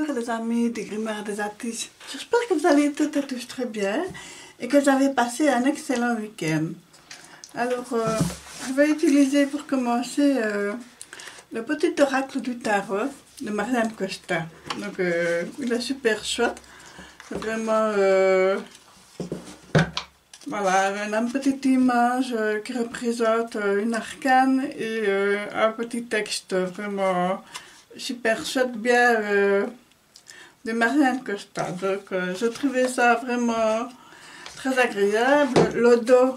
Bonjour les amis des Grimoires des artistes. J'espère que vous allez toutes et tous très bien et que vous avez passé un excellent week-end. Alors, je vais utiliser pour commencer le petit oracle du tarot de Marianne Costa. Donc, il est super chouette. C'est vraiment, voilà, une petite image qui représente une arcane et un petit texte vraiment super chouette, bien de Marianne Costa. Donc, je trouvais ça vraiment très agréable. Le dos,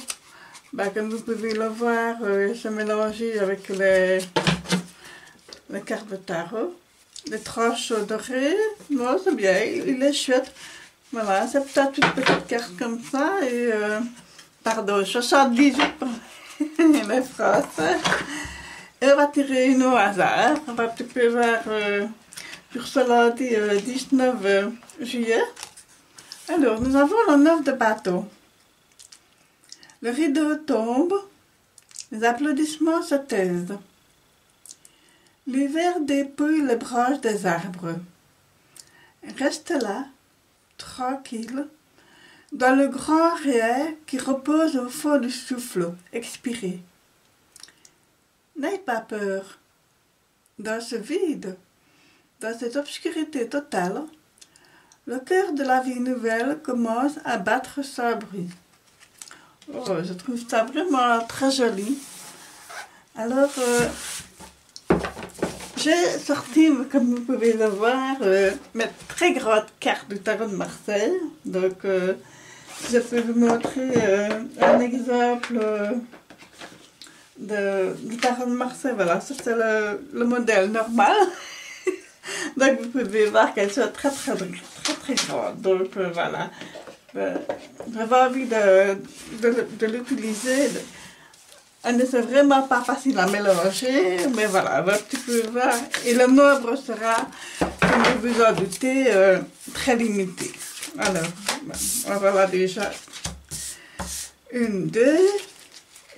comme vous pouvez le voir, se mélanger avec les cartes de tarot. Les tranches dorées, non, c'est bien, il est chouette. Voilà, c'est peut-être une petite carte comme ça. Et, pardon, 78 pour les français. Et on va tirer une au hasard. On va un petit peu voir pour ce lundi 19 juillet. Alors, nous avons le 9 de bateau. Le rideau tombe. Les applaudissements se taisent. L'hiver dépouille les branches des arbres. Reste là, tranquille, dans le grand réel qui repose au fond du souffle expiré. N'aie pas peur. Dans ce vide, dans cette obscurité totale, le cœur de la vie nouvelle commence à battre sans bruit. Oh, je trouve ça vraiment très joli. Alors, j'ai sorti, comme vous pouvez le voir, mes très grandes cartes du tarot de Marseille. Donc, je peux vous montrer un exemple du tarot de Marseille. Voilà, ça c'est le modèle normal. Donc, vous pouvez voir qu'elles sont très grandes. Donc, voilà. J'avais envie de l'utiliser. Elle ne c'est vraiment pas facile à mélanger, mais voilà, on va un petit peu voir. Et le nombre sera, comme vous vous en doutez, très limité. Alors, on va voir déjà une, deux,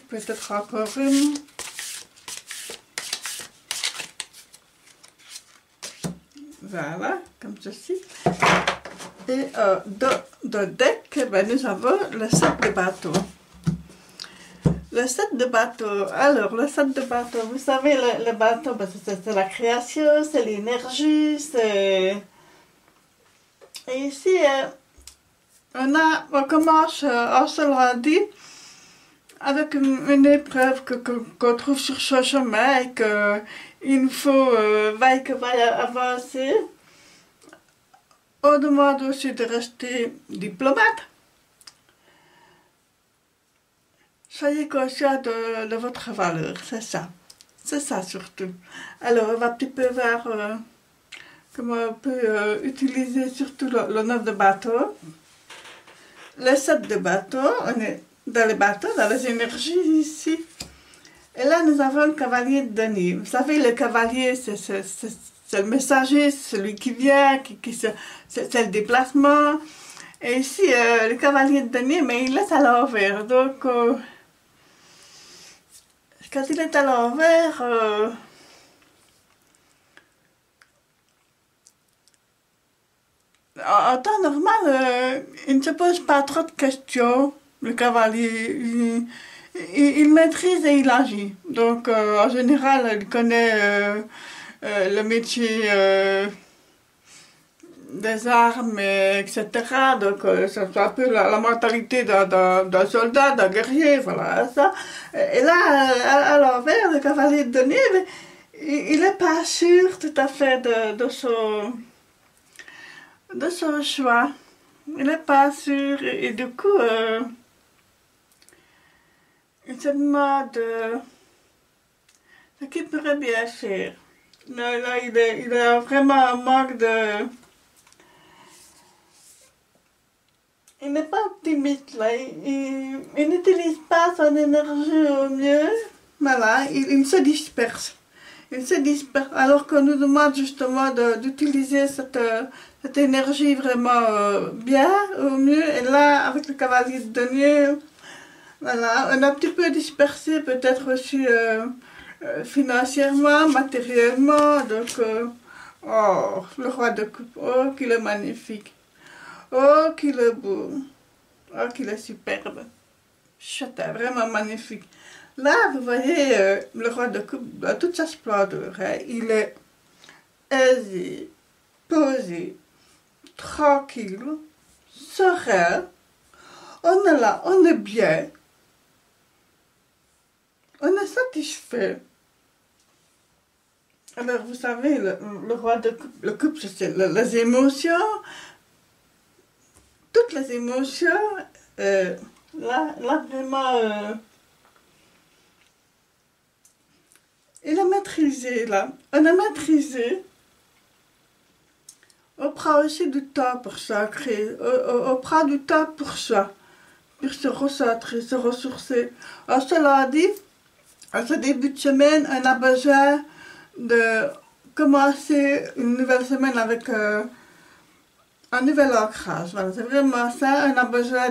peut-être encore une. Voilà, comme ceci. Et de deck, nous avons le 7 de bateau. Le 7 de bateau. Alors, le 7 de bateau, vous savez, le bateau, c'est la création, c'est l'énergie, c'est... Et ici, on commence en ce lundi avec une épreuve qu'on trouve sur ce chemin et qu'il nous faut vaille avancer. On demande aussi de rester diplomate. Soyez conscient de votre valeur, c'est ça. C'est ça surtout. Alors, on va un petit peu voir comment on peut utiliser surtout le 9 de bateau. Le 7 de bateau, on est dans les bateaux, dans les énergies ici. Et là, nous avons le cavalier de denier. Vous savez, le cavalier, c'est le messager, c'est celui qui vient, c'est le déplacement. Et ici, le cavalier de denier, mais il laisse à l'envers. Donc, quand il est à l'envers, en temps normal, il ne se pose pas trop de questions, le cavalier. Il maîtrise et il agit. Donc, en général, il connaît le métier des armes, etc. Donc, c'est un peu la mentalité d'un soldat, d'un guerrier, voilà, ça. Et là, à l'envers, le cavalier de denier, il n'est pas sûr tout à fait de son choix. Il n'est pas sûr, et du coup, il se demande ce qu'il pourrait bien faire. Là, il a vraiment un manque de... Il n'est pas optimiste, là. Il n'utilise pas son énergie au mieux. Voilà, il se disperse. Il se disperse, alors qu'on nous demande justement d'utiliser cette énergie vraiment bien, au mieux. Et là, avec le cavalier de denier, voilà, on est un petit peu dispersé, peut-être aussi financièrement, matériellement. Donc, Oh, le roi de coupe. Oh, qu'il est magnifique. Oh, qu'il est beau. Oh, qu'il est superbe. Chut, vraiment magnifique. Là, vous voyez le roi de coupe dans toute sa splendeur. Hein. Il est aisé, posé, tranquille, serein. On est là, on est bien. On est satisfait. Alors, vous savez, le roi de coupe, le couple, c'est les émotions, toutes les émotions, là vraiment, il a maîtrisé, là. On a maîtrisé. On prend aussi du temps pour ça, on prend du temps pour ça, pour se recentrer, se ressourcer. Alors, cela dit, à ce début de semaine, on a besoin de commencer une nouvelle semaine avec un nouvel ancrage. Voilà, c'est vraiment ça. On a besoin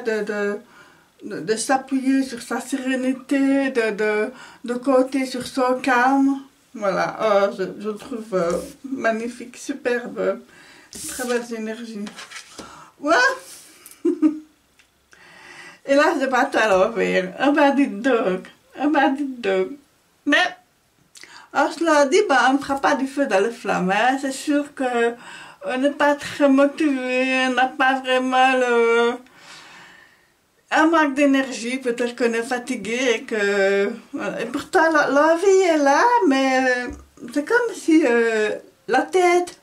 de s'appuyer sur sa sérénité, de compter sur son calme. Voilà, oh, je trouve magnifique, superbe, très belles énergies. Ouais. Et là, je pas à l'envers. On va dire donc. On va dire donc. Mais alors, cela dit, on ne fera pas du feu dans le flamme. Hein. C'est sûr qu'on n'est pas très motivé, on n'a pas vraiment un manque d'énergie, peut-être qu'on est fatigué et que... Voilà. Et pourtant, la vie est là, mais c'est comme si la tête,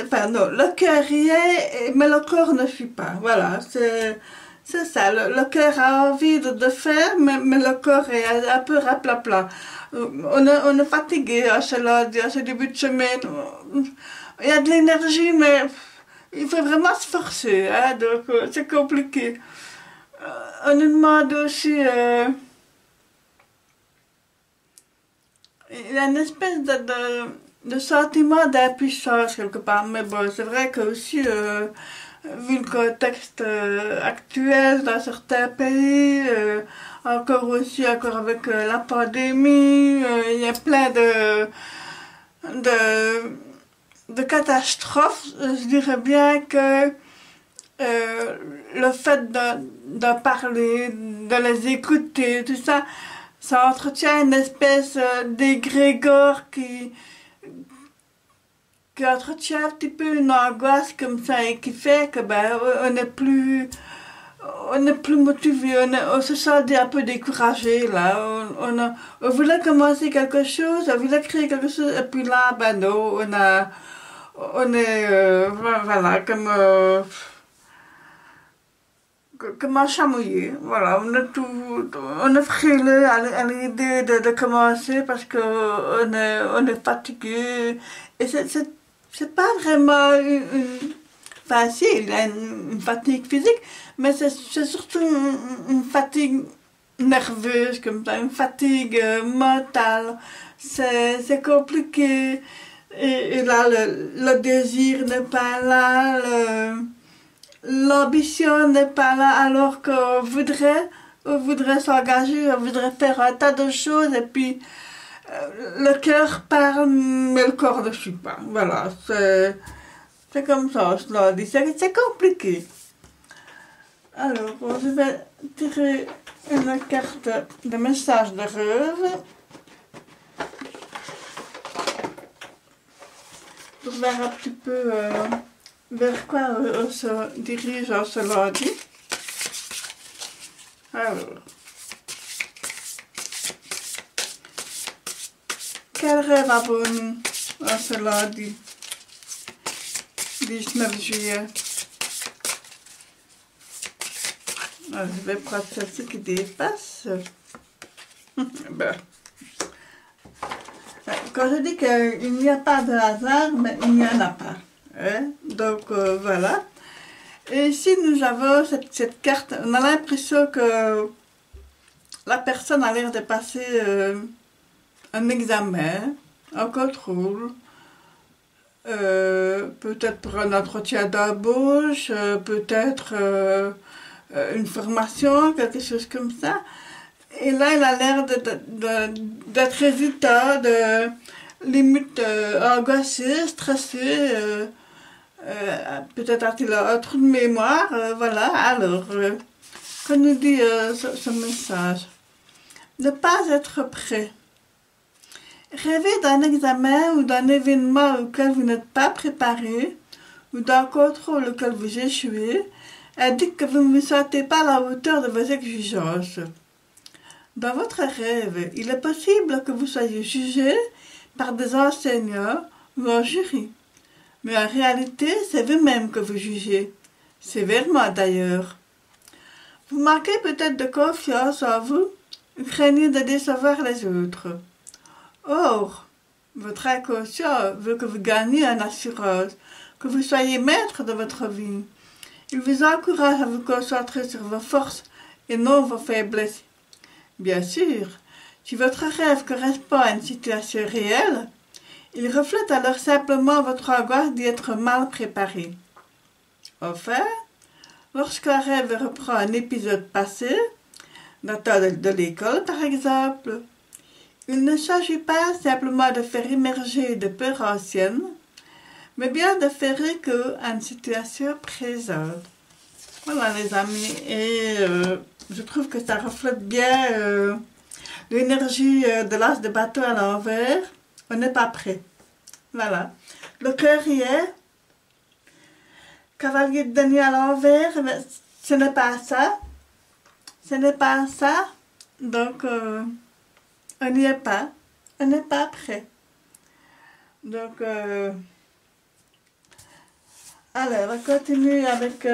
enfin non, le cœur y est, mais le corps ne suit pas. Voilà, c'est ça, le cœur a envie de faire, mais le corps est un peu raplapla. On est fatigué à ce début de semaine. Il y a de l'énergie, mais il faut vraiment se forcer, hein, donc c'est compliqué. On nous demande aussi... il y a une espèce de sentiment d'impuissance quelque part, mais bon, c'est vrai que aussi... vu le contexte actuel dans certains pays, encore avec la pandémie, il y a plein de catastrophes. Je dirais bien que le fait de parler, de les écouter, tout ça, ça entretient une espèce d'égrégore qui entretient un petit peu une angoisse comme ça et qui fait que on n'est plus motivé, on se sent un peu découragé là, on voulait commencer quelque chose, on voulait créer quelque chose et puis là non, on est voilà comme un chamouillé, voilà, on est frileux à l'idée de commencer parce que on est fatigué et c'est pas vraiment enfin si, il y a une fatigue physique, mais c'est surtout une fatigue nerveuse, comme ça, une fatigue mentale. C'est compliqué. Et là, le désir n'est pas là, l'ambition n'est pas là, alors qu'on voudrait s'engager, on voudrait faire un tas de choses, et puis le cœur parle, mais le corps ne suit pas. Voilà, c'est comme ça, cela dit, c'est compliqué. Alors, je vais tirer une carte de message de rêve pour voir un petit peu vers quoi on se dirige en ce lundi. Alors, quel rêve avons-nous en ce lundi 19 juillet? Alors, je vais prendre celle-ci qui dépasse. Ben. Quand je dis qu'il n'y a pas de hasard, mais il n'y en a pas. Hein? Donc voilà. Et ici nous avons cette carte, on a l'impression que la personne a l'air de passer un examen, un contrôle, peut-être pour un entretien d'embauche, peut-être une formation, quelque chose comme ça. Et là, il a l'air d'être hésitant, limite angoissé, stressé, peut-être a-t-il un trou de mémoire, voilà. Alors, que nous dit ce message? Ne pas être prêt. Rêver d'un examen ou d'un événement auquel vous n'êtes pas préparé, ou d'un contrôle auquel vous échouez, indique que vous ne vous sentez pas à la hauteur de vos exigences. Dans votre rêve, il est possible que vous soyez jugé par des enseignants ou un jury. Mais en réalité, c'est vous-même que vous jugez, sévèrement d'ailleurs. Vous manquez peut-être de confiance en vous, ou craignez de décevoir les autres. Or, votre inconscient veut que vous gagniez en assurance, que vous soyez maître de votre vie. Il vous encourage à vous concentrer sur vos forces et non vos faiblesses. Bien sûr, si votre rêve correspond à une situation réelle, il reflète alors simplement votre angoisse d'y être mal préparé. Enfin, lorsqu'un rêve reprend un épisode passé, datant de l'école par exemple, il ne s'agit pas simplement de faire émerger des peurs anciennes, mais bien de faire écho à une situation présente. Voilà les amis, et je trouve que ça reflète bien l'énergie de l'as de bateau à l'envers. On n'est pas prêt. Voilà. Le cœur y est. Cavalier de denier à l'envers, ce n'est pas ça. Ce n'est pas ça. Donc, on n'y est pas. On n'est pas prêt. Donc, alors, on continue avec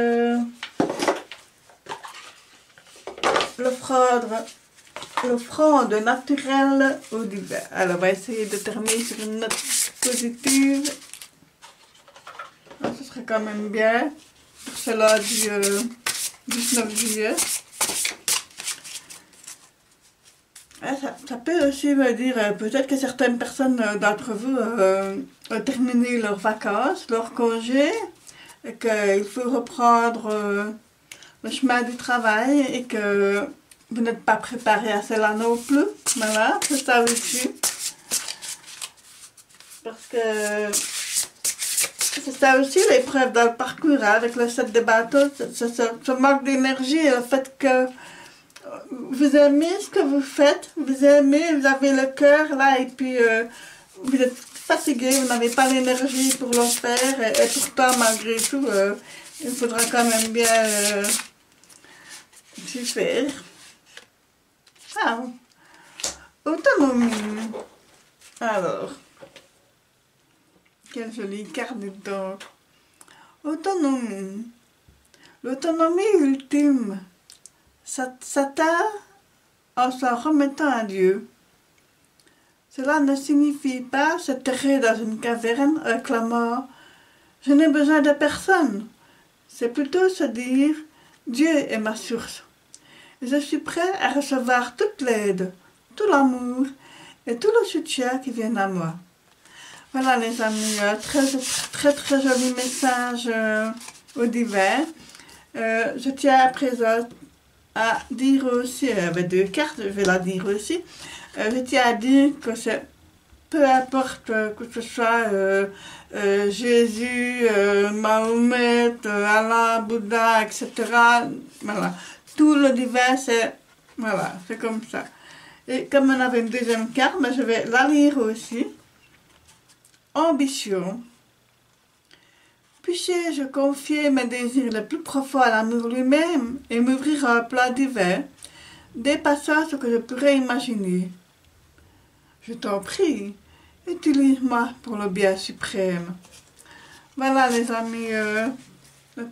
l'offrande naturelle au divin. Alors, on va essayer de terminer sur une note positive. Alors, ce serait quand même bien pour cela du 19 juillet. Ça peut aussi me dire, peut-être que certaines personnes d'entre vous ont terminé leurs vacances, leurs congés, et qu'il faut reprendre le chemin du travail et que vous n'êtes pas préparé à cela non plus. Voilà, c'est ça aussi. Parce que c'est ça aussi l'épreuve dans le parcours, hein, avec le 7 de bateau, ce manque d'énergie, le fait que vous aimez ce que vous faites, vous aimez, vous avez le cœur là, et puis vous êtes fatigué, vous n'avez pas l'énergie pour le faire, et pourtant malgré tout, il faudra quand même bien s'y faire. Ah, autonomie. Alors, quelle jolie carte donc. Autonomie. L'autonomie ultime s'atteint en s'en remettant à Dieu. Cela ne signifie pas se terrer dans une caverne réclamant « Je n'ai besoin de personne ». C'est plutôt se dire « Dieu est ma source. Je suis prêt à recevoir toute l'aide, tout l'amour et tout le soutien qui viennent à moi. » Voilà les amis, très joli message au divin. Je tiens à présent à dire aussi, avec deux cartes, je vais la dire aussi, je tiens à dire que c'est peu importe que ce soit Jésus, Mahomet, Allah, Bouddha, etc. Voilà, tout le divin, c'est voilà, c'est comme ça. Et comme on avait une deuxième carte, mais je vais la lire aussi. Ambition. Puisse-je confier mes désirs les plus profonds à l'amour lui-même et m'ouvrir à un plan divin, dépassant ce que je pourrais imaginer. Je t'en prie, utilise-moi pour le bien suprême. Voilà les amis,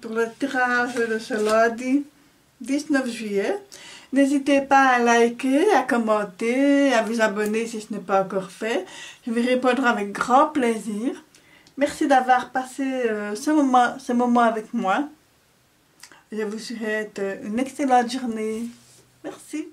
pour le tirage de ce lundi 19 juillet. N'hésitez pas à liker, à commenter, à vous abonner si ce n'est pas encore fait. Je vais répondre avec grand plaisir. Merci d'avoir passé ce moment avec moi. Je vous souhaite une excellente journée. Merci.